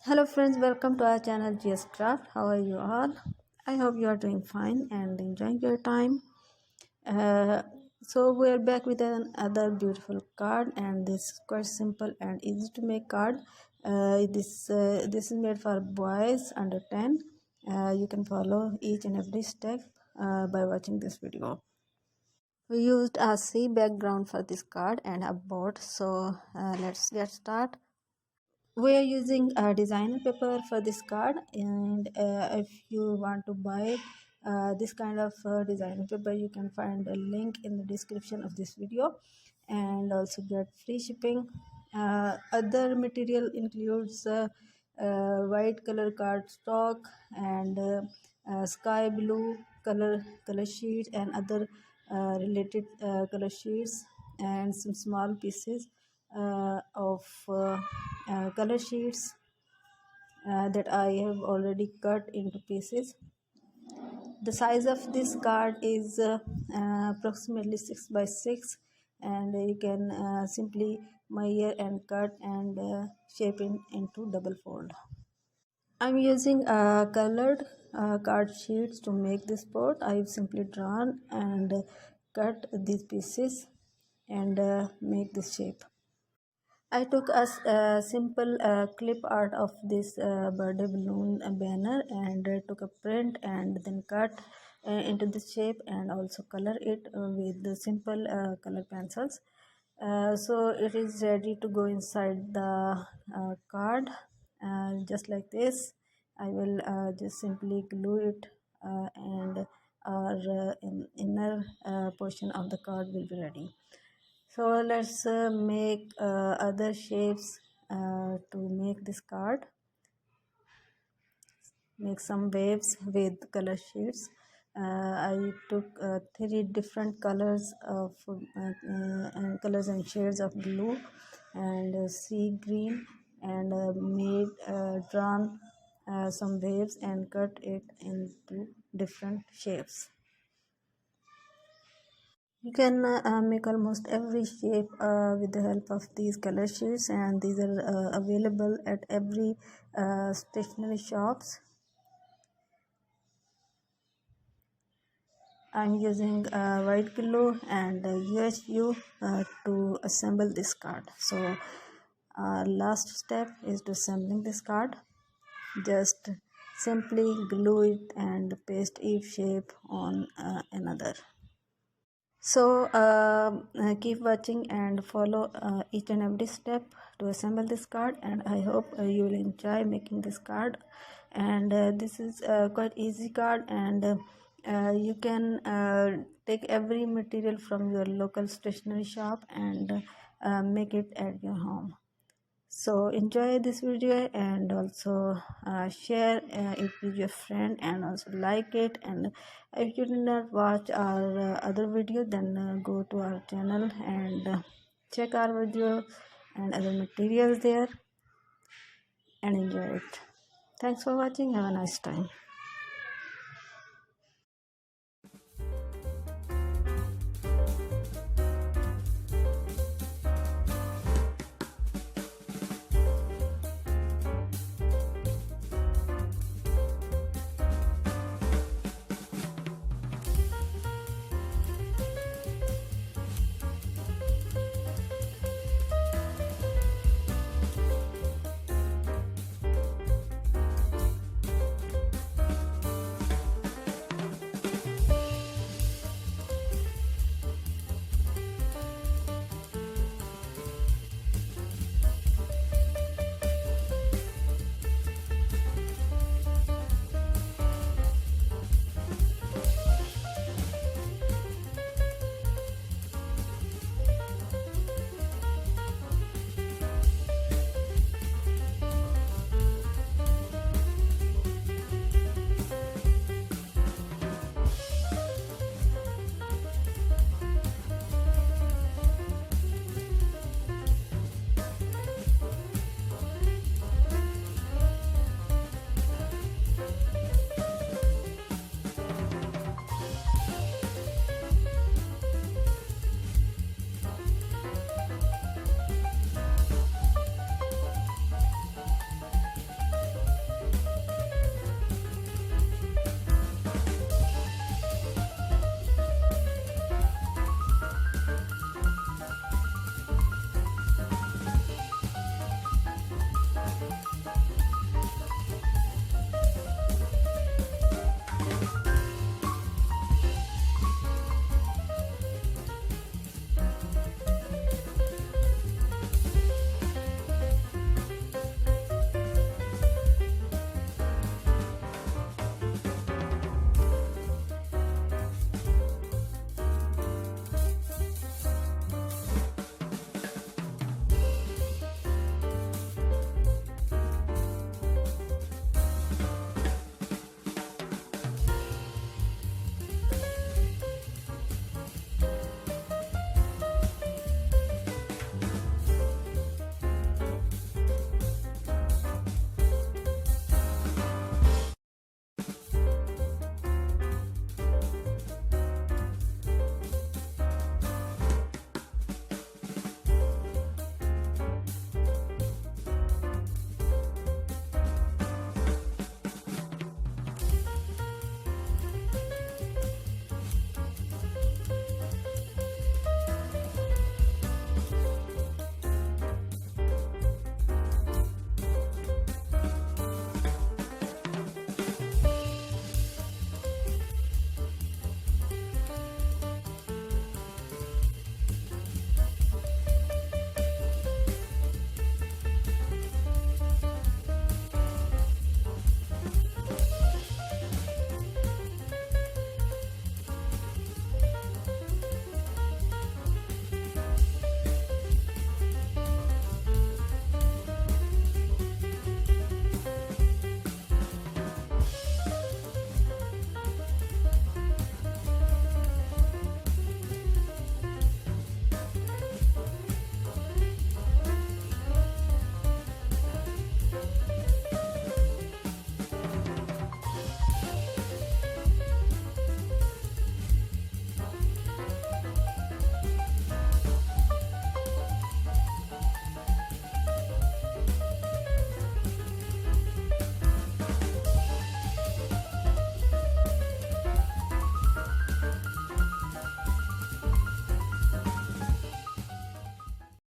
Hello friends, welcome to our channel GS Craft. How are you all? I hope you are doing fine and enjoying your time. So we are back with another beautiful card, and this is quite simple and easy to make card. This is made for boys under 10. You can follow each and every step by watching this video. We used a sea background for this card and a board. So let's get started. We are using a designer paper for this card, and if you want to buy this kind of designer paper, you can find a link in the description of this video and also get free shipping. Other material includes white color cardstock and sky blue color sheets and other related color sheets, and some small pieces of color sheets that I have already cut into pieces. The size of this card is approximately 6 by 6, and you can simply measure and cut and shape it into double fold. I'm using colored card sheets to make this board. I've simply drawn and cut these pieces and make this shape. I took a simple clip art of this birthday balloon banner and took a print and then cut into this shape and also color it with the simple color pencils. So it is ready to go inside the card just like this. I will just simply glue it and our inner portion of the card will be ready. So let's make other shapes to make this card. Make some waves with color sheets. I took three different colors of colors and shades of blue and sea green, and made drawn some waves and cut it into different shapes. You can make almost every shape with the help of these color sheets, and these are available at every stationery shops. I'm using white glue and UHU to assemble this card. So last step is to assembling this card. Just simply glue it and paste each shape on another. So keep watching and follow each and every step to assemble this card, and I hope you will enjoy making this card. And this is quite easy card, and you can take every material from your local stationery shop and make it at your home. So enjoy this video and also share it with your friend and also like it. And if you did not watch our other video, then go to our channel and check our video and other materials there and enjoy it. Thanks for watching. Have a nice time.